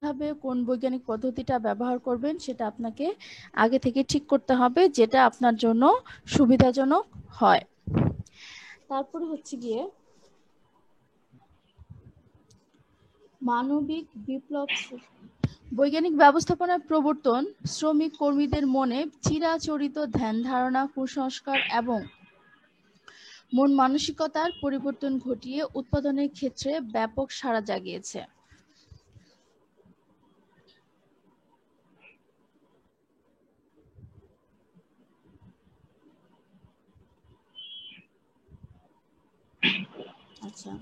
ভাবে কোন বৈজ্ঞানিক পদ্ধতিটা ব্যবহার করবেন সেটা আপনাকে আগে থেকে ঠিক করতে হবে, যেটা আপনার জন্য সুবিধাজনক হয়। তারপরে হচ্ছে গিয়ে মানবিক বিপ্লব। বৈজ্ঞানিক ব্যবস্থাপনার প্রবর্তন শ্রমিক কর্মীদের মনে চিরাচরিত ধ্যান ধারণা, কুসংস্কার এবং মন মানসিকতার পরিবর্তন ঘটিয়ে উৎপাদনের ক্ষেত্রে ব্যাপক সাড়া জাগিয়েছে। আচ্ছা,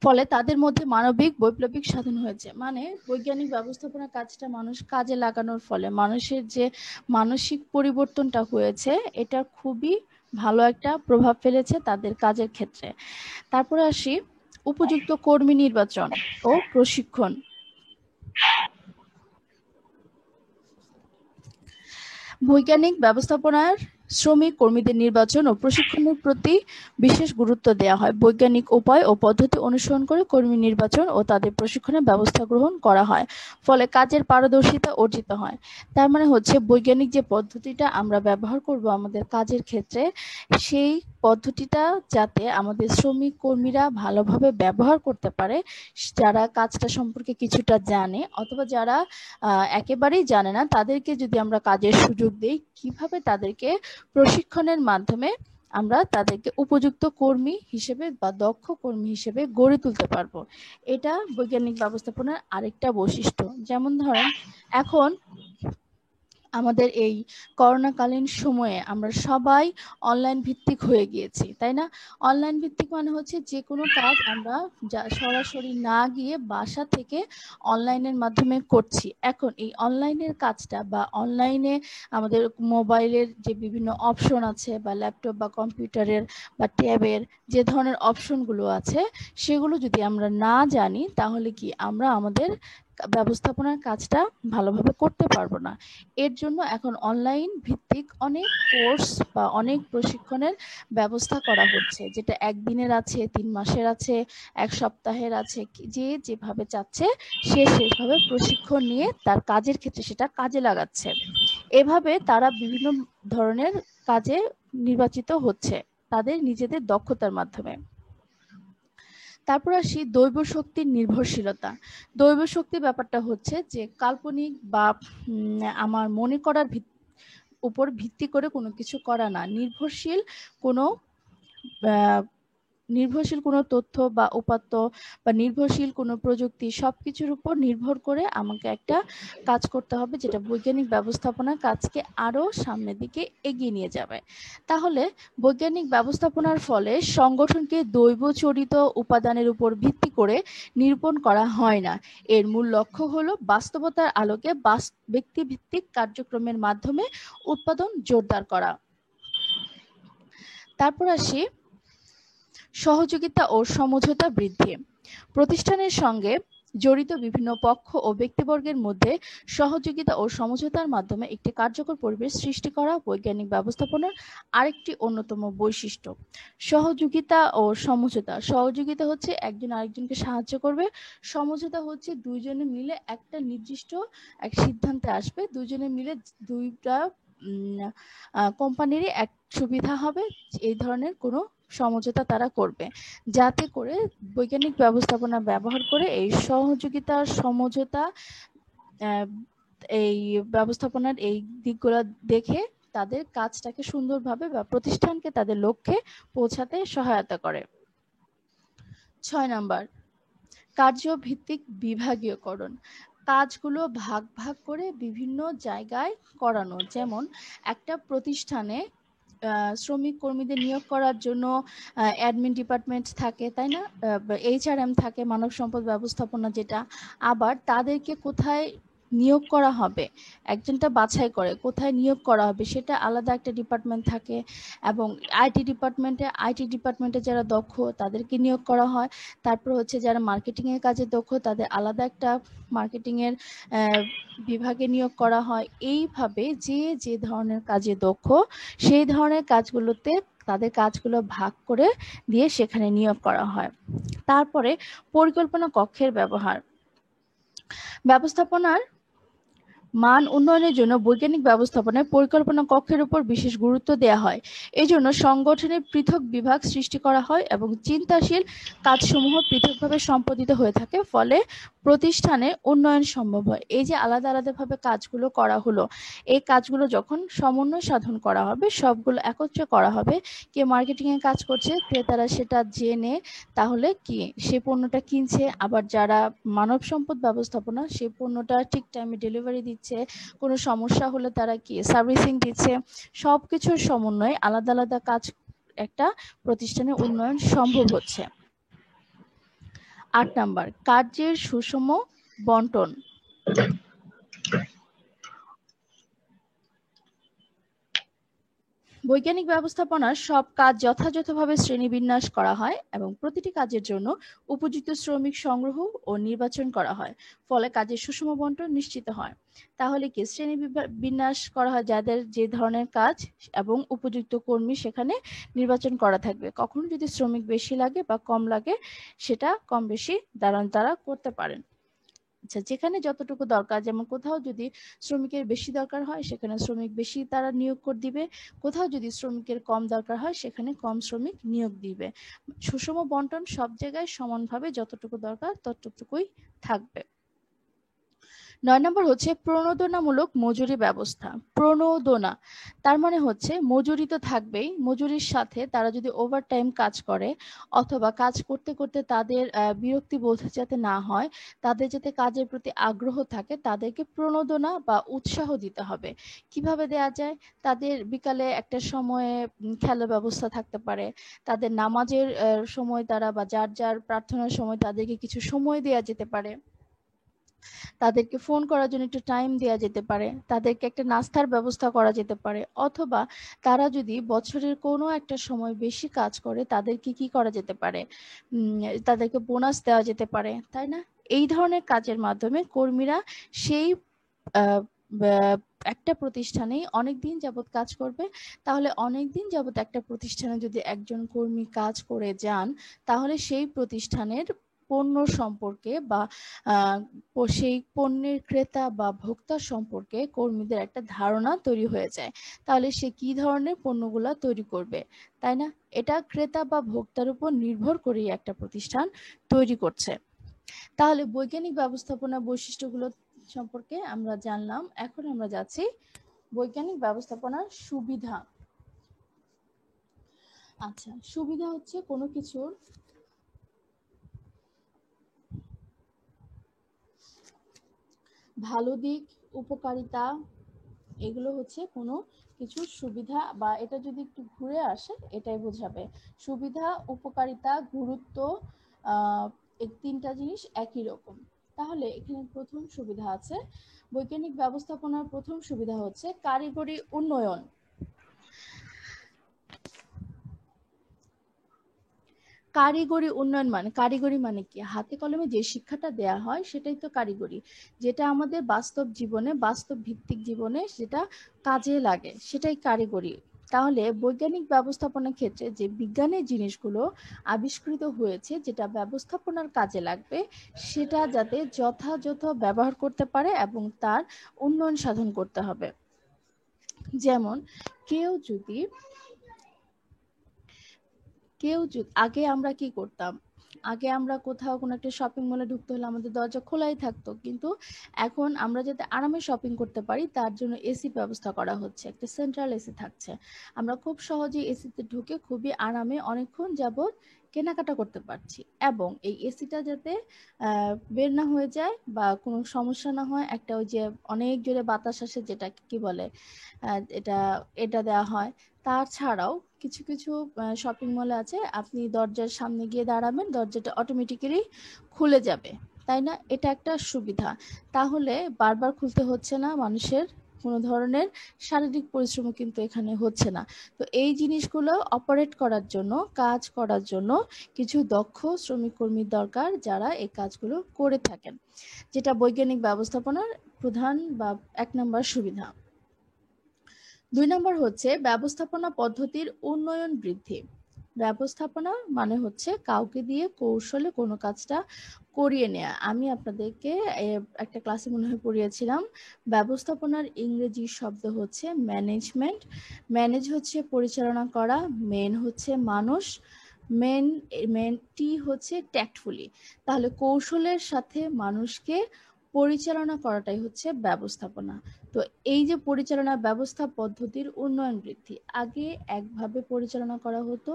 ফলে তাদের মধ্যে মানবিক বৈপ্লবিক সাধন হয়েছে। মানে বৈজ্ঞানিক ব্যবস্থাপনা কাজটা মানুষ কাজে লাগানোর ফলে মানুষের যে মানসিক পরিবর্তনটা হয়েছে, এটা খুবই ভালো একটা প্রভাব ফেলেছে তাদের কাজের ক্ষেত্রে। তারপরে আসি উপযুক্ত কর্মী নির্বাচন ও প্রশিক্ষণ। বৈজ্ঞানিক ব্যবস্থাপনার শ্রমিক কর্মীদের নির্বাচন ও প্রশিক্ষণের প্রতি বিশেষ গুরুত্ব দেওয়া হয়। বৈজ্ঞানিক উপায় ও পদ্ধতি অনুসরণ করে কর্মী নির্বাচন ও তাদের প্রশিক্ষণের ব্যবস্থা গ্রহণ করা হয়, ফলে কাজের পারদর্শিতা অর্জিত হয়। তার মানে হচ্ছে বৈজ্ঞানিক যে পদ্ধতিটা আমরা ব্যবহার করব আমাদের কাজের ক্ষেত্রে, সেই পদ্ধতিটা যাতে আমাদের শ্রমিক কর্মীরা ভালোভাবে ব্যবহার করতে পারে, যারা কাজটা সম্পর্কে কিছুটা জানে অথবা যারা একেবারেই জানে না, তাদেরকে যদি আমরা কাজের সুযোগ দিই, কিভাবে তাদেরকে প্রশিক্ষণের মাধ্যমে আমরা তাদেরকে উপযুক্ত কর্মী হিসেবে বা দক্ষ কর্মী হিসেবে গড়ে তুলতে পারবো। এটা বৈজ্ঞানিক ব্যবস্থাপনার আরেকটা বৈশিষ্ট্য। যেমন ধরেন, এখন আমাদের এই করোনাকালীন সময়ে আমরা সবাই অনলাইন ভিত্তিক হয়ে গিয়েছি, তাই না? অনলাইন ভিত্তিক মানে হচ্ছে যে কোনো কাজ আমরা সরাসরি না গিয়ে বাসা থেকে অনলাইনের মাধ্যমে করছি। এখন এই অনলাইনের কাজটা বা অনলাইনে আমাদের মোবাইলের যে বিভিন্ন অপশন আছে বা ল্যাপটপ বা কম্পিউটারের বা ট্যাবের যে ধরনের অপশনগুলো আছে, সেগুলো যদি আমরা না জানি তাহলে কি আমরা আমাদের ব্যবস্থাপনার কাজটা ভালোভাবে করতে পারবো না। এর জন্য এখন অনলাইন ভিত্তিক অনেক কোর্স বা অনেক প্রশিক্ষণের ব্যবস্থা করা হচ্ছে, যেটা একদিনের আছে, 3 মাসের আছে, 1 সপ্তাহের আছে। যে যেভাবে চাচ্ছে সে সেভাবে প্রশিক্ষণ নিয়ে তার কাজের ক্ষেত্রে সেটা কাজে লাগাচ্ছে। এভাবে তারা বিভিন্ন ধরনের কাজে নির্বাচিত হচ্ছে তাদের নিজেদের দক্ষতার মাধ্যমে। তারপর আসি দৈব শক্তির নির্ভরশীলতা। দৈব শক্তি ব্যাপারটা হচ্ছে যে কাল্পনিক বা আমার মনে করার উপর ভিত্তি করে কোনো কিছু করা না, নির্ভরশীল কোনো আহ, নির্ভরশীল কোনো তথ্য বা উপাত্ত বা নির্ভরশীল কোনো প্রযুক্তি, সবকিছুর উপর নির্ভর করে আমাকে একটা কাজ করতে হবে, যেটা বৈজ্ঞানিক ব্যবস্থাপনা কাজকে আরো সামনের দিকে এগিয়ে নিয়ে যাবে। তাহলে বৈজ্ঞানিক ব্যবস্থাপনার ফলে সংগঠনকে দৈব চরিত উপাদানের উপর ভিত্তি করে নিরূপণ করা হয় না। এর মূল লক্ষ্য হলো বাস্তবতার আলোকে ব্যক্তিভিত্তিক কার্যক্রমের মাধ্যমে উৎপাদন জোরদার করা। তারপর আসি সহযোগিতা ও সমঝোতা বৃদ্ধি। প্রতিষ্ঠানের সঙ্গে জড়িত বিভিন্ন পক্ষ ও ব্যক্তিবর্গের মধ্যে সহযোগিতা ও সমঝোতার মাধ্যমে একটি কার্যকর পরিবেশ সৃষ্টি করা বৈজ্ঞানিক ব্যবস্থাপনার আরেকটি অন্যতম বৈশিষ্ট্য। সহযোগিতা ও সমঝোতা। সহযোগিতা হচ্ছে একজন আরেকজনকে সাহায্য করবে, সমঝোতা হচ্ছে দুইজনে মিলে একটা নির্দিষ্ট এক সিদ্ধান্তে আসবে, দুইজনে মিলে দুইটা কোম্পানিরই এক সুবিধা হবে, এই ধরনের কোনো সমঝোতা তারা করবে, যাতে করে বৈজ্ঞানিক ব্যবস্থাপনা ব্যবহার করে এই সহযোগিতা সমঝোতা এই ব্যবস্থাপনার এই দিকগুলো দেখে তাদের কাজটাকে সুন্দরভাবে বা প্রতিষ্ঠানকে তাদের লক্ষ্যে পৌঁছাতে সহায়তা করে। 6 নাম্বার, কার্যভিত্তিক বিভাগীয়করণ। কাজগুলো ভাগ ভাগ করে বিভিন্ন জায়গায় করানো। যেমন একটা প্রতিষ্ঠানে শ্রমিক কর্মীদের নিয়োগ করার জন্য অ্যাডমিন ডিপার্টমেন্ট থাকে, তাই না? HRM থাকে, মানব সম্পদ ব্যবস্থাপনা যেটা। আবার তাদেরকে কোথায় নিয়োগ করা হবে, একজনটা বাছাই করে কোথায় নিয়োগ করা হবে, সেটা আলাদা একটা ডিপার্টমেন্ট থাকে। এবং আইটি ডিপার্টমেন্টে যারা দক্ষ তাদেরকে নিয়োগ করা হয়। তারপর হচ্ছে যারা মার্কেটিং এর কাজে দক্ষ তাদের আলাদা একটা মার্কেটিং এর বিভাগে নিয়োগ করা হয়। এইভাবে যে যে ধরনের কাজে দক্ষ সেই ধরনের কাজগুলোতে তাদের কাজগুলো ভাগ করে দিয়ে সেখানে নিয়োগ করা হয়। তারপরে পরিকল্পনা কক্ষের ব্যবহার। ব্যবস্থাপনার মান উন্নয়নের জন্য বৈজ্ঞানিক ব্যবস্থাপনায় পরিকল্পনা কক্ষের উপর বিশেষ গুরুত্ব দেওয়া হয়। এজন্য সংগঠনের পৃথক বিভাগ সৃষ্টি করা হয় এবং চিন্তাশীল কাজসমূহ পৃথকভাবে সম্পাদিত হয়ে থাকে, ফলে প্রতিষ্ঠানে উন্নয়ন সম্ভব হয়। এই যে আলাদা আলাদাভাবে কাজগুলো করা হলো, এই কাজগুলো যখন সমন্বয় সাধন করা হবে, সবগুলো একত্রে করা হবে, কে মার্কেটিং এর কাজ করছে, ক্রেতারা সেটা জেনে তাহলে কি সে পণ্যটা কিনছে, আবার যারা মানব সম্পদ ব্যবস্থাপনা সেই পণ্যটা ঠিক টাইমে ডেলিভারি দিচ্ছে, কোনো সমস্যা হলে তারা কি সার্ভিসিং দিচ্ছে, সবকিছুর সমন্বয়ে আলাদা আলাদা কাজ একটা প্রতিষ্ঠানের উন্নয়ন সম্ভব হচ্ছে। ৮ নাম্বার, কার্যের সুষম বন্টন। বৈজ্ঞানিক ব্যবস্থাপনার সব কাজ যথাযথভাবে শ্রেণীবিন্যাস করা হয় এবং প্রতিটি কাজের জন্য উপযুক্ত শ্রমিক সংগ্রহ ও নির্বাচন করা হয়, ফলে কাজের সুষম বন্টন নিশ্চিত হয়। তাহলে কি শ্রেণী বিন্যাস করা হয়, যাদের যে ধরনের কাজ এবং উপযুক্ত কর্মী সেখানে নির্বাচন করা থাকবে, কখন যদি শ্রমিক বেশি লাগে বা কম লাগে সেটা কম বেশি তারা করতে পারেন। আচ্ছা, যেখানে যতটুকু দরকার, যেমন কোথাও যদি শ্রমিকের বেশি দরকার হয় সেখানে শ্রমিক বেশি তারা নিয়োগ করে দিবে, কোথাও যদি শ্রমিকের কম দরকার হয় সেখানে কম শ্রমিক নিয়োগ দিবে। সুষম বন্টন সব জায়গায় সমানভাবে যতটুকু দরকার ততটুকুই থাকবে। ৯ নম্বর হচ্ছে প্রণোদনামূলক মজুরি ব্যবস্থা। প্রণোদনা তার মানে হচ্ছে মজুরি তো থাকবেই, মজুরির সাথে তারা যদি ওভারটাইম কাজ করে অথবা কাজ করতে করতে তাদের বিরক্তি বোধ যাতে না হয়, তাদের যাতে কাজের প্রতি আগ্রহ থাকে, তাদেরকে প্রণোদনা বা উৎসাহ দিতে হবে। কিভাবে দেয়া যায়? তাদের বিকালে একটা সময়ে খেলার ব্যবস্থা থাকতে পারে, তাদের নামাজের সময় তারা বা যার যার প্রার্থনার সময় তাদেরকে কিছু সময় দেয়া যেতে পারে, তাদেরকে ফোন করার জন্য একটু টাইম দেওয়া যেতে পারে, তাদেরকে একটা নাস্তার ব্যবস্থা করা যেতে পারে, অথবা তারা যদি বছরের কোনো একটা সময় বেশি কাজ করে তাদেরকে কি করা যেতে পারে, তাদেরকে বোনাস দেওয়া যেতে পারে, তাই না? এই ধরনের কাজের মাধ্যমে কর্মীরা সেই একটা প্রতিষ্ঠানেই অনেকদিন যাবত কাজ করবে। তাহলে অনেকদিন যাবত একটা প্রতিষ্ঠানে যদি একজন কর্মী কাজ করে যান, তাহলে সেই প্রতিষ্ঠানের পণ্য সম্পর্কে বা সেই পণ্যের ক্রেতা বা ভোক্তা সম্পর্কে কর্মীদের একটা ধারণা তৈরি হয়ে যায়। তাহলে সে কি ধরনের পণ্যগুলা তৈরি করবে, তাই না? এটা ক্রেতা বা ভোক্তার উপর নির্ভর করেই একটা প্রতিষ্ঠান তৈরি করছে। তাহলে বৈজ্ঞানিক ব্যবস্থাপনা বৈশিষ্ট্যগুলো সম্পর্কে আমরা জানলাম। এখন আমরা যাচ্ছি বৈজ্ঞানিক ব্যবস্থাপনার সুবিধা। আচ্ছা, সুবিধা হচ্ছে কোনো কিছুর ভালো দিক, উপকারিতা, এগুলো হচ্ছে কোনো কিছুর সুবিধা, বা এটা যদি একটু ঘুরে আসে এটাই বোঝাবে। সুবিধা, উপকারিতা, গুরুত্ব, এই তিনটা জিনিস একই রকম। তাহলে এখানে প্রথম সুবিধা আছে, বৈজ্ঞানিক ব্যবস্থাপনার প্রথম সুবিধা হচ্ছে কারিগরি উন্নয়ন। কারিগরি উন্নয়ন মানে, কারিগরি মানে কি? হাতে কলমে যে শিক্ষাটা দেয়া হয় সেটাই তো কারিগরি, যেটা আমাদের বাস্তব জীবনে, বাস্তব ভিত্তিক জীবনে যেটা কাজে লাগে সেটাই কারিগরি। তাহলে বৈজ্ঞানিক ব্যবস্থাপনার ক্ষেত্রে যে বিজ্ঞানের জিনিসগুলো আবিষ্কৃত হয়েছে যেটা ব্যবস্থাপনার কাজে লাগবে, সেটা যাতে যথাযথ ব্যবহার করতে পারে এবং তার উন্নয়ন সাধন করতে হবে। যেমন কেউ যদি আগে আমরা কি করতাম, আগে আমরা কোথাও কোনো একটা শপিং মলে ঢুকতে হলে আমাদের দরজা খোলাই থাকতো, কিন্তু এখন আমরা যাতে আরামে শপিং করতে পারি তার জন্য এসি ব্যবস্থা করা হচ্ছে, একটা সেন্ট্রাল এসি থাকছে। আমরা খুব সহজেই এসিতে ঢুকে খুবই আরামে অনেকক্ষণ যাবত কেনাকাটা করতে পারছি, এবং এই এসিটা যাতে বের না হয়ে যায় বা কোনো সমস্যা না হয়, একটা ওই যে অনেক জোরে বাতাস আসে যেটা কি বলে, এটা এটা দেওয়া হয়। তাছাড়াও কিছু কিছু শপিং মলে আছে, আপনি দরজার সামনে গিয়ে দাঁড়াবেন, দরজাটা অটোমেটিক্যালি খুলে যাবে, তাই না? এটা একটা সুবিধা। তাহলে বারবার খুলতে হচ্ছে না, মানুষের কোনো ধরনের শারীরিক পরিশ্রম কিন্তু এখানে হচ্ছে না। তো এই জিনিসগুলো অপারেট করার জন্য, কাজ করার জন্য কিছু দক্ষ শ্রমিক কর্মীর দরকার যারা এই কাজগুলো করে থাকেন, যেটা বৈজ্ঞানিক ব্যবস্থাপনার প্রধান বা ১ নম্বর সুবিধা। ২ নম্বর হচ্ছে ব্যবস্থাপনা পদ্ধতির উন্নয়ন বৃদ্ধি। ব্যবস্থাপনা মানে হচ্ছে কাউকে দিয়ে কৌশলে কোনো কাজটা করিয়ে নেয়া। আমি আপনাদেরকে একটা ক্লাসে মনে হয় পড়িয়েছিলাম, ব্যবস্থাপনার ইংরেজি শব্দ হচ্ছে ম্যানেজমেন্ট। ম্যানেজ হচ্ছে পরিচালনা করা, মেন হচ্ছে মানুষ, মেন মেনটি হচ্ছে ট্যাক্টফুলি। তাহলে কৌশলের সাথে মানুষকে পরিচালনা করাটাই হচ্ছে ব্যবস্থাপনা। তো এই যে পরিচালনা ব্যবস্থা পদ্ধতির উন্নয়ন বৃদ্ধি, আগে একভাবে পরিচালনা করা হতো,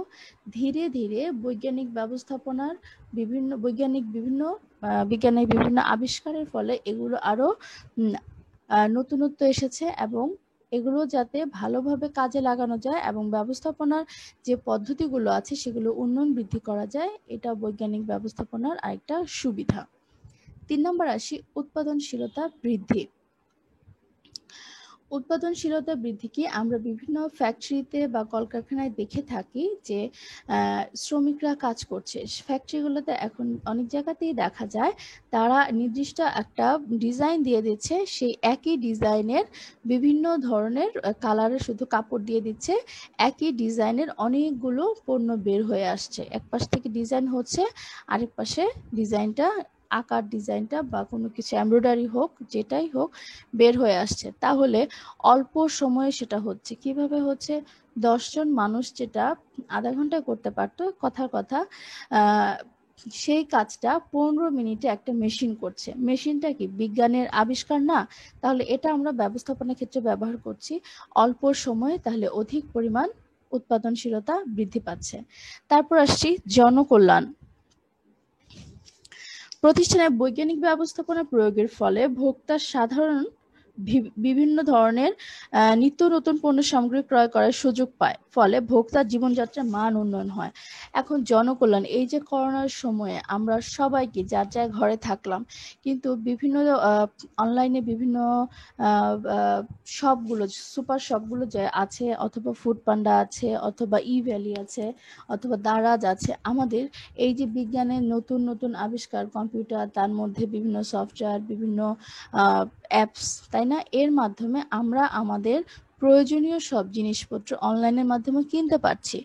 ধীরে ধীরে বৈজ্ঞানিক ব্যবস্থাপনার বিজ্ঞানের বিভিন্ন আবিষ্কারের ফলে এগুলো আরো নতুনত্ব এসেছে এবং এগুলো যাতে ভালোভাবে কাজে লাগানো যায় এবং ব্যবস্থাপনার যে পদ্ধতিগুলো আছে সেগুলো উন্নয়ন বৃদ্ধি করা যায়, এটা বৈজ্ঞানিক ব্যবস্থাপনার আরেকটা সুবিধা। 3 নম্বর আসি উৎপাদনশীলতা বৃদ্ধি। উৎপাদনশীলতা বৃদ্ধি কি আমরা বিভিন্ন ফ্যাক্টরিতে বা কলকারখানায় দেখে থাকি যে শ্রমিকরা কাজ করছে। ফ্যাক্টরিগুলোতে এখন অনেক জায়গাতেই দেখা যায় তারা নির্দিষ্ট একটা ডিজাইন দিয়ে দিচ্ছে, সেই একই ডিজাইনের বিভিন্ন ধরনের কালারের শুধু কাপড় দিয়ে দিচ্ছে, একই ডিজাইনের অনেকগুলো পণ্য বের হয়ে আসছে। এক পাশ থেকে ডিজাইন হচ্ছে, আরেক পাশে ডিজাইনটা আকার ডিজাইনটা বা কোনো কিছু এমব্রয়ডারি হোক যেটাই হোক বের হয়ে আসছে। তাহলে অল্প সময়ে সেটা হচ্ছে, কিভাবে হচ্ছে? 10 জন মানুষ যেটা আধা ঘন্টায় করতে পারতো কথার কথা, সেই কাজটা 15 মিনিটে একটা মেশিন করছে। মেশিনটা কি বিজ্ঞানের আবিষ্কার না? তাহলে এটা আমরা ব্যবস্থাপনার ক্ষেত্রে ব্যবহার করছি অল্প সময়ে, তাহলে অধিক পরিমাণ উৎপাদনশীলতা বৃদ্ধি পাচ্ছে। তারপর আসছি জনকল্যাণ। প্রতিষ্ঠানে বৈজ্ঞানিক ব্যবস্থাপনা প্রয়োগের ফলে ভোক্তার সাধারণ বিভিন্ন ধরনের নিত্য নতুন পণ্য সামগ্রী ক্রয় করার সুযোগ পায়, ফলে ভোক্তার জীবনযাত্রার মান উন্নয়ন হয়। এখন জনকল্যাণ, এই যে করোনার সময়ে আমরা সবাইকে যার যার ঘরে থাকলাম, কিন্তু বিভিন্ন অনলাইনে বিভিন্ন শপগুলো, সুপার শপগুলো যে আছে, অথবা ফুড পান্ডা আছে, অথবা ই ভ্যালি আছে, অথবা দারাজ আছে, আমাদের এই যে বিজ্ঞানের নতুন নতুন আবিষ্কার, কম্পিউটার, তার মধ্যে বিভিন্ন সফটওয়্যার, বিভিন্ন অ্যাপস, তাই না? এর মাধ্যমে আমরা আমাদের প্রয়োজনীয় সব জিনিসপত্র অনলাইনের মাধ্যমে কিনতে পারছি।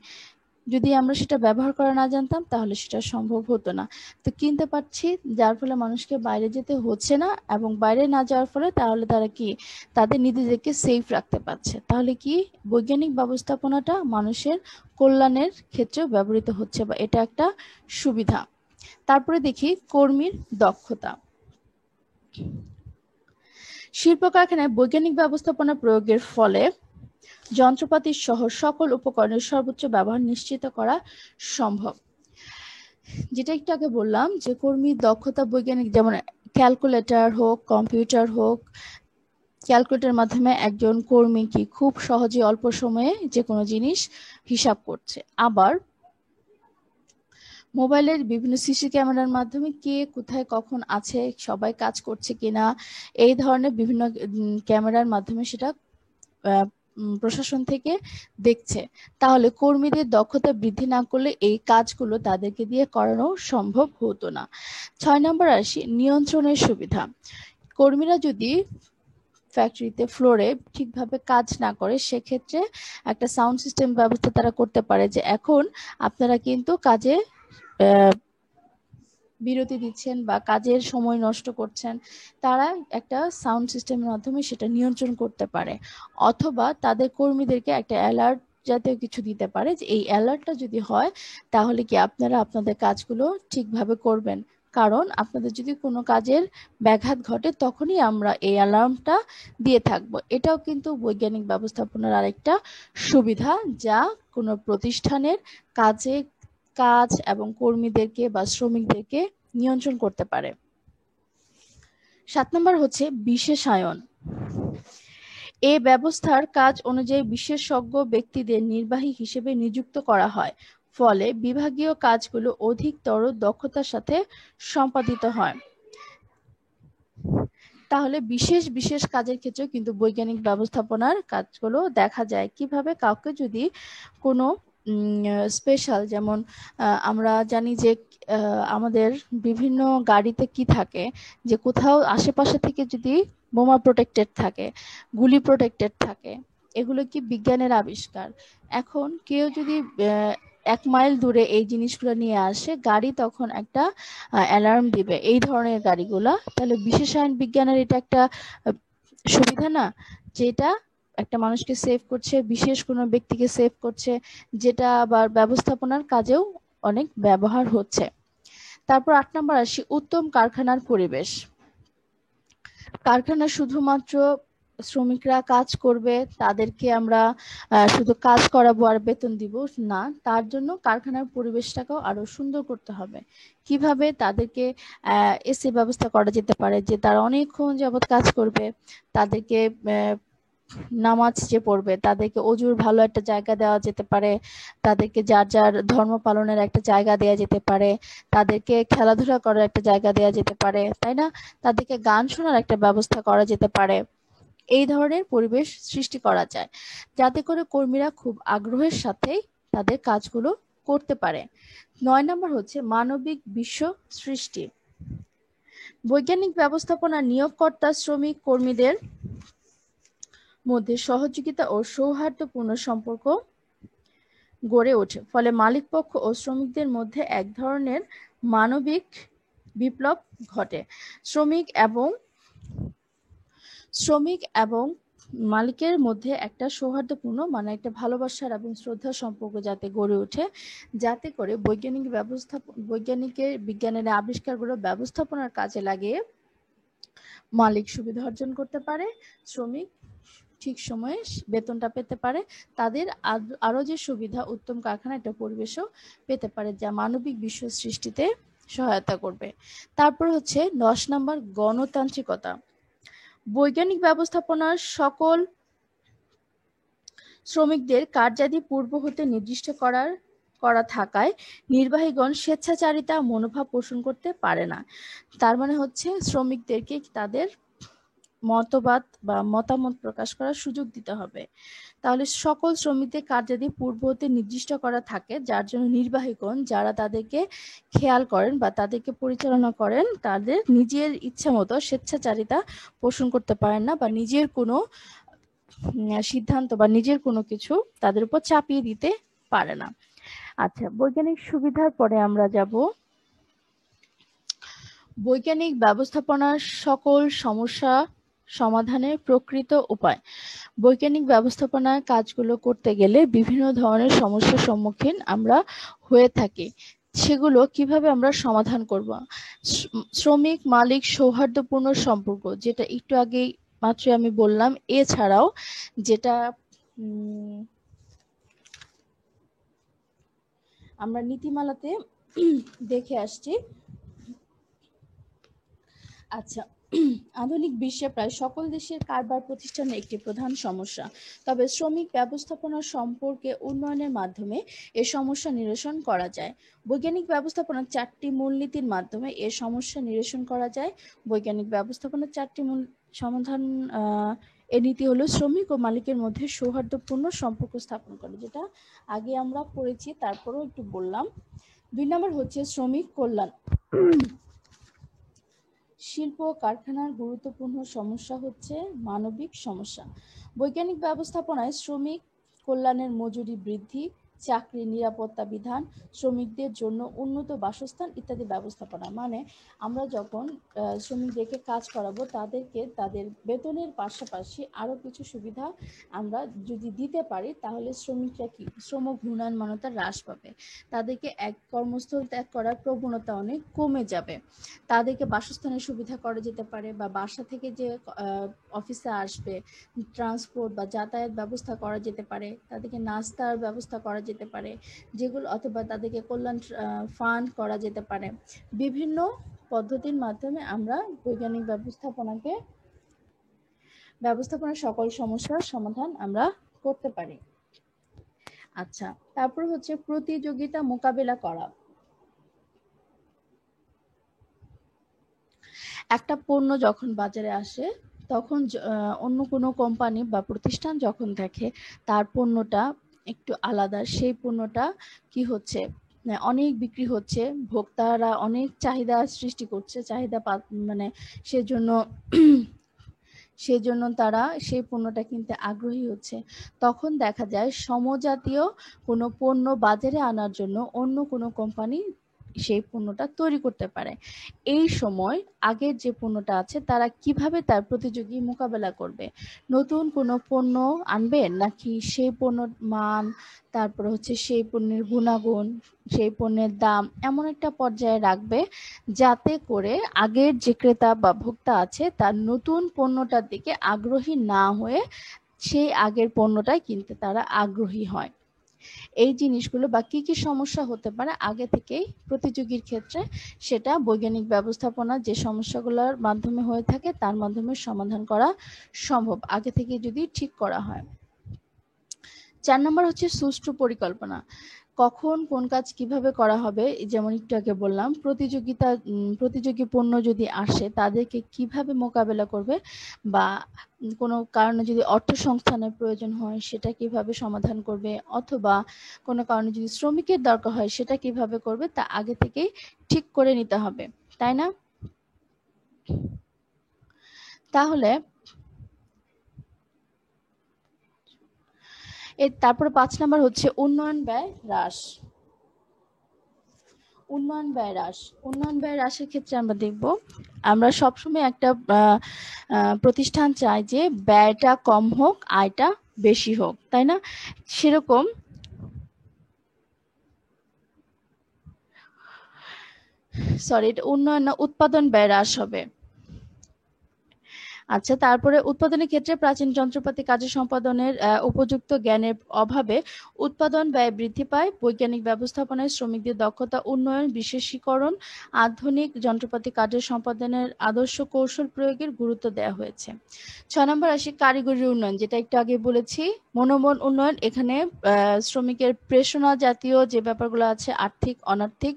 যদি আমরা সেটা ব্যবহার করা না জানতাম তাহলে সেটা সম্ভব হতো না। তো কিনতে পারছি, যার ফলে মানুষকে বাইরে যেতে হচ্ছে না, এবং বাইরে না যাওয়ার ফলে তাহলে তারা কি তাদের নিজেদেরকে সেফ রাখতে পারছে। তাহলে কি বৈজ্ঞানিক ব্যবস্থাপনাটা মানুষের কল্যাণের ক্ষেত্রেও ব্যবহৃত হচ্ছে, বা এটা একটা সুবিধা। তারপরে দেখি কর্মীর দক্ষতা। শিল্প কারখানায় বৈজ্ঞানিক ব্যবস্থাপনা প্রয়োগের ফলে যন্ত্রপাতি সহ সকল উপকরণের সর্বোচ্চ ব্যবহার নিশ্চিত করা সম্ভব। যেটা একটু আগে বললাম যে কর্মীর দক্ষতা বৈজ্ঞানিক, যেমন ক্যালকুলেটর হোক, কম্পিউটার হোক, ক্যালকুলেটরের মাধ্যমে একজন কর্মী কি খুব সহজে অল্প সময়ে যে কোনো জিনিস হিসাব করছে। আবার মোবাইলের বিভিন্ন সিসি ক্যামেরার মাধ্যমে কে কোথায় কখন আছে, সবাই কাজ করছে কিনা, এই ধরনের বিভিন্ন ক্যামেরার মাধ্যমে সেটা প্রশাসন থেকে দেখছে। তাহলে কর্মীদের দক্ষতা বৃদ্ধি না করলে এই কাজগুলো তাদেরকে দিয়ে করানো সম্ভব হতো না। 6 নম্বর আসি নিয়ন্ত্রণের সুবিধা। কর্মীরা যদি ফ্যাক্টরিতে ফ্লোরে ঠিকভাবে কাজ না করে, সেক্ষেত্রে একটা সাউন্ড সিস্টেম ব্যবস্থা তারা করতে পারে যে এখন আপনারা কিন্তু কাজে বিরতি দিচ্ছেন বা কাজের সময় নষ্ট করছেন, তারা একটা সাউন্ড সিস্টেমের মাধ্যমে সেটা নিয়ন্ত্রণ করতে পারে। অথবা তাদের কর্মীদেরকে একটা অ্যালার্ট জাতীয় কিছু দিতে পারে যে এই অ্যালার্টটা যদি হয় তাহলে কি আপনারা আপনাদের কাজগুলো ঠিকভাবে করবেন, কারণ আপনাদের যদি কোনো কাজের ব্যাঘাত ঘটে তখনই আমরা এই অ্যালার্মটা দিয়ে থাকবো। এটাও কিন্তু বৈজ্ঞানিক ব্যবস্থাপনার আরেকটা সুবিধা, যা কোনো প্রতিষ্ঠানের কাজ এবং কর্মীদেরকে বা শ্রমিকদেরকে নিয়ন্ত্রণ করতে পারে। 7 নম্বর হচ্ছে বিশেষায়ন। এই ব্যবস্থার কাজ অনুযায়ী বিশেষজ্ঞ ব্যক্তিদের নির্বাহী হিসেবে নিযুক্ত করা হয়, ফলে বিভাগীয় কাজগুলো অধিকতর দক্ষতার সাথে সম্পাদিত হয়। তাহলে বিশেষ বিশেষ কাজের ক্ষেত্রে কিন্তু বৈজ্ঞানিক ব্যবস্থাপনার কাজগুলো দেখা যায়। কিভাবে? কাউকে যদি কোনো স্পেশাল, যেমন আমরা জানি যে আমাদের বিভিন্ন গাড়িতে কি থাকে, যে কোথাও আশেপাশে থেকে যদি বোমা প্রোটেক্টেড থাকে, গুলি প্রোটেক্টেড থাকে, এগুলো কি বিজ্ঞানের আবিষ্কার। এখন কেউ যদি 1 মাইল দূরে এই জিনিসগুলো নিয়ে আসে, গাড়ি তখন একটা অ্যালার্ম দিবে, এই ধরনের গাড়িগুলা। তাহলে বিশেষায়ন বিজ্ঞানের এটা একটা সুবিধা না, যেটা একটা মানুষকে সেভ করছে, বিশেষ কোনো ব্যক্তিকে সেভ করছে, যেটা আবার ব্যবস্থাপনার কাজেও অনেক ব্যবহার হচ্ছে। তারপর 8 নম্বর আসি, উত্তম কারখানার পরিবেশ। কারখানা শুধুমাত্র শ্রমিকরা কাজ করবে, তাদেরকে আমরা শুধু কাজ করাবো আর বেতন দিব না, তার জন্য কারখানার পরিবেশটাকেও আরো সুন্দর করতে হবে। কিভাবে? তাদেরকে এসি ব্যবস্থা করা যেতে পারে, যে তারা অনেকক্ষণ যাবত কাজ করবে, তাদেরকে নামাজ যে পড়বে তাদেরকে অজুর ভালো একটা জায়গা দেওয়া যেতে পারে, তাদেরকে যার যার ধর্ম পালনের একটা জায়গা দেওয়া যেতে পারে, তাদেরকে খেলাধুলা করার একটা জায়গা দেওয়া যেতে পারে, তাই না? তাদেরকে গান শোনার একটা ব্যবস্থা করা যেতে পারে। এই ধরনের পরিবেশ সৃষ্টি করা যায়, যাতে করে কর্মীরা খুব আগ্রহের সাথেই তাদের কাজগুলো করতে পারে। 9 নম্বর হচ্ছে মানবিক বিশ্ব সৃষ্টি। বৈজ্ঞানিক ব্যবস্থাপনা নিয়োগকর্তা শ্রমিক কর্মীদের মধ্যে সহযোগিতা ও সৌহার্দ্যপূর্ণ সম্পর্ক গড়ে ওঠে, ফলে মালিকপক্ষ ও শ্রমিকদের মধ্যে এক ধরনের মানবিক বিপ্লব ঘটে। শ্রমিক এবং মালিকের মধ্যে একটা সৌহার্দ্যপূর্ণ, মানে একটা ভালোবাসার এবং শ্রদ্ধার সম্পর্ক যাতে গড়ে ওঠে, যাতে করে বিজ্ঞানের আবিষ্কারগুলো ব্যবস্থাপনার কাজে লাগিয়ে মালিক সুবিধা অর্জন করতে পারে, শ্রমিক ঠিক সময়ে বেতনটা পেতে পারে, তাদের আরো যে সুবিধা, উত্তম কারখানা একটা পরিবেশও পেতে পারে, যা মানবিক বিশ্ব সৃষ্টিতে সহায়তা করবে। তারপর হচ্ছে 10 নম্বর গণতান্ত্রিকতা। বৈজ্ঞানিক ব্যবস্থাপনার সকল শ্রমিকদের কার্যাদি পূর্ব হতে নির্দিষ্ট করা থাকায় নির্বাহীগণ স্বেচ্ছাচারিতা মনোভাব পোষণ করতে পারে না। তার মানে হচ্ছে শ্রমিকদেরকে তাদের মতবাদ বা মতামত প্রকাশ করার সুযোগ দিতে হবে। তাহলে সকল শ্রমিকদের কার্যাদি পূর্ব হতে নির্দিষ্ট করা থাকে, যার জন্য নির্বাহীগণ যারা তাদেরকে খেয়াল করেন বা তাদেরকে পরিচালনা করেন, তাদের নিজের ইচ্ছা মতো স্বেচ্ছাচারিতা পোষণ করতে পারেন না, বা নিজের কোনো সিদ্ধান্ত বা নিজের কোনো কিছু তাদের উপর চাপিয়ে দিতে পারে না। আচ্ছা, বৈজ্ঞানিক সুবিধার পরে আমরা যাব বৈজ্ঞানিক ব্যবস্থাপনার সকল সমস্যা সমাধানের প্রকৃত উপায়। বৈজ্ঞানিক ব্যবস্থাপনার কাজগুলো করতে গেলে বিভিন্ন ধরনের সমস্যার সম্মুখীন আমরা হয়ে থাকি, সেগুলো কিভাবে আমরা সমাধান করব। শ্রমিক মালিক সৌহার্দ্যপূর্ণ সম্পর্ক, যেটা একটু আগেই মাত্র আমি বললাম, এছাড়াও যেটা আমরা নীতিমালাতে দেখে আসছি। আচ্ছা, আধুনিক বিশ্বে প্রায় সকল দেশের কারবার প্রতিষ্ঠানের একটি প্রধান সমস্যা, তবে শ্রমিক ব্যবস্থাপনা সম্পর্কে উন্নয়নের মাধ্যমে এ সমস্যা নিরসন করা যায়। বৈজ্ঞানিক ব্যবস্থাপনার 4টি মূলনীতির মাধ্যমে এ সমস্যা নিরসন করা যায়। বৈজ্ঞানিক ব্যবস্থাপনার 4টি মূল সমাধান, এ নীতি হলো শ্রমিক ও মালিকের মধ্যে সৌহার্দ্যপূর্ণ সম্পর্ক স্থাপন করে, যেটা আগে আমরা পড়েছি, তারপরেও একটু বললাম। 2 নম্বর হচ্ছে শ্রমিক কল্যাণ। শিল্প ও কারখানার গুরুত্বপূর্ণ সমস্যা হচ্ছে মানবিক সমস্যা। বৈজ্ঞানিক ব্যবস্থাপনায় শ্রমিক কল্যাণের মজুরি বৃদ্ধি, চাকরির নিরাপত্তা বিধান, শ্রমিকদের জন্য উন্নত বাসস্থান ইত্যাদি ব্যবস্থাপনা। মানে আমরা যখন শ্রমিকদেরকে কাজ করাবো, তাদেরকে তাদের বেতনের পাশাপাশি আরো কিছু সুবিধা আমরা যদি দিতে পারি, তাহলে শ্রমিকরা কি শ্রম ঘূর্ণায়মানতা হ্রাস পাবে, তাদেরকে এক কর্মস্থল ত্যাগ করার প্রবণতা অনেক কমে যাবে, তাদেরকে বাসস্থানের সুবিধা করা যেতে পারে, বা বাসা থেকে যে অফিসে আসবে ট্রান্সপোর্ট বা যাতায়াত ব্যবস্থা করা যেতে পারে, তাদেরকে নাস্তার ব্যবস্থা করা যেতে পারে, যেগুলো, অথবা তাদেরকে কল্যাণ ফান্ড করা যেতে পারে। বিভিন্ন পদ্ধতির মাধ্যমে আমরা বৈজ্ঞানিক ব্যবস্থাপনার সকল সমস্যার সমাধান আমরা করতে পারি। আচ্ছা, তারপর হচ্ছে প্রতিযোগিতা মোকাবেলা করা। একটা পণ্য যখন বাজারে আসে, তখন অন্য কোনো কোম্পানি বা প্রতিষ্ঠান যখন দেখে তার পণ্যটা একটু আলাদা, সেই পণ্যটা কি হচ্ছে, অনেক বিক্রি হচ্ছে, ভোক্তারা অনেক চাহিদা সৃষ্টি করছে, মানে সেজন্য সেজন্য তারা সেই পণ্যটা কিনতে আগ্রহী হচ্ছে। তখন দেখা যায় সমজাতীয় কোনো পণ্য বাজারে আনার জন্য অন্য কোনো কোম্পানি সেই পণ্যটা তৈরি করতে পারে। এই সময় আগের যে পণ্যটা আছে তারা কিভাবে তার প্রতিযোগী মোকাবেলা করবে? নতুন কোনো পণ্য আনবে নাকি সেই পণ্যর মান, তারপরে হচ্ছে সেই পণ্যের গুণাগুণ, সেই পণ্যের দাম এমন একটা পর্যায়ে রাখবে যাতে করে আগের যে ক্রেতা বা ভোক্তা আছে তার নতুন পণ্যটার দিকে আগ্রহী না হয়ে সেই আগের পণ্যটাই কিনতে তারা আগ্রহী হয়। এই জিনিসগুলো বা কি কি সমস্যা হতে পারে আগে থেকেই প্রতিযোগীর ক্ষেত্রে সেটা বৈজ্ঞানিক ব্যবস্থাপনা যে সমস্যাগুলোর মাধ্যমে হয়ে থাকে তার মাধ্যমে সমাধান করা সম্ভব আগে থেকে যদি ঠিক করা হয়। 4 নম্বর হচ্ছে সুষ্ঠু পরিকল্পনা। কখন কোন কাজ কিভাবে করা হবে, যেমন একটু আগে বললাম প্রতিযোগী পণ্য যদি আসে তাদেরকে কিভাবে মোকাবেলা করবে বা কোনো কারণে যদি অর্থ সংস্থানের প্রয়োজন হয় সেটা কিভাবে সমাধান করবে, অথবা কোনো কারণে যদি শ্রমিকের দরকার হয় সেটা কিভাবে করবে তা আগে থেকেই ঠিক করে নিতে হবে, তাই না? তাহলে তারপরে 5 নাম্বার হচ্ছে উন্নয়ন ব্যয় হ্রাস। উন্নয়ন ব্যয় হ্রাসের ক্ষেত্রে আমরা দেখব আমরা সবসময় একটা প্রতিষ্ঠান চাই যে ব্যয়টা কম হোক আয়টা বেশি হোক, তাই না? সেরকম এটা উন্নয়ন না, উৎপাদন ব্যয় হ্রাস হবে। আচ্ছা, তারপরে উৎপাদনের ক্ষেত্রে প্রাচীন যন্ত্রপাতি কাজে সম্পাদনের উপযুক্ত জ্ঞানের অভাবে উৎপাদন ব্যয় বৃদ্ধি পায়। বৈজ্ঞানিক ব্যবস্থাপনায় শ্রমিকদের দক্ষতা উন্নয়ন, বিশেষীকরণ, আধুনিক যন্ত্রপাতি কাজের সম্পাদনের আদর্শ কৌশল প্রয়োগের গুরুত্ব দেওয়া হয়েছে। 6 নম্বর আসি কারিগরি উন্নয়ন, যেটা একটু আগে বলেছি। মনোবল উন্নয়ন, এখানে শ্রমিকের প্রেরণা জাতীয় যে ব্যাপারগুলো আছে আর্থিক অনার্থিক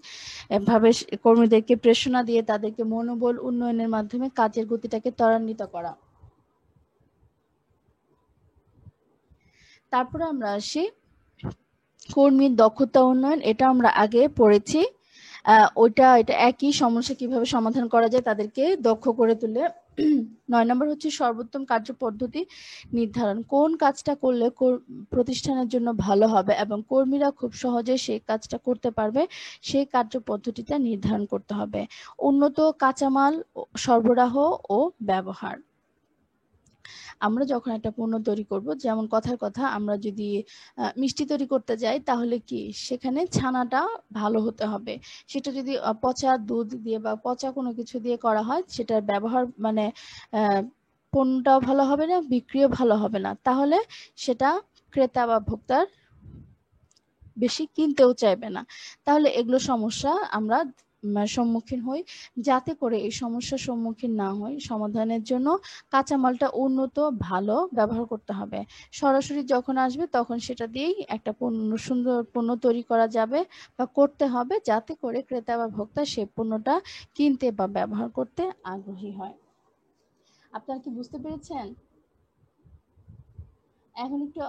ভাবে কর্মীদেরকে প্রেরণা দিয়ে তাদেরকে মনোবল উন্নয়নের মাধ্যমে কাজের গতিটাকে ত্বরান্বিত করা। তারপরে আমরা আসি কর্মীর দক্ষতা উন্নয়ন, এটা আমরা আগে পড়েছি। এটা একই সমস্যা কিভাবে সমাধান করা যায় তাদেরকে দক্ষ করে তুলে। 9 নম্বর হচ্ছে সর্বোত্তম কার্য পদ্ধতি নির্ধারণ, কোন কাজটা করলে প্রতিষ্ঠানের জন্য ভালো হবে এবং কর্মীরা খুব সহজে সেই কাজটা করতে পারবে সেই কার্য পদ্ধতিটা নির্ধারণ করতে হবে। উন্নত কাঁচামাল সরবরাহ ও ব্যবহার, আমরা যখন একটা পণ্য তৈরি করব, যেমন কথার কথা আমরা যদি মিষ্টি তৈরি করতে যাই তাহলে কি সেখানে ছানাটা ভালো হতে হবে। সেটা যদি পচা দুধ দিয়ে বা পচা কোনো কিছু দিয়ে করা হয় সেটার ব্যবহার মানে পণ্যটাও ভালো হবে না, বিক্রিও ভালো হবে না, তাহলে সেটা ক্রেতা বা ভোক্তার বেশি কিনতেও চাইবে না। তাহলে এগুলো সমস্যা আমরা সম্মুখীন হই। যাতে করে এই সমস্যার সম্মুখীন না হই, সমাধানের জন্য কাঁচামালটা উন্নত ভালো ব্যবহার করতে হবে। সরাসরি যখন আসবে তখন সেটা দিয়েই একটা সুন্দর পণ্য তৈরি করা যাবে বা করতে হবে, যাতে করে ক্রেতা বা ভোক্তা সেই পণ্যটা কিনতে বা ব্যবহার করতে আগ্রহী হয়। আপনারা কি বুঝতে পেরেছেন? এখন একটু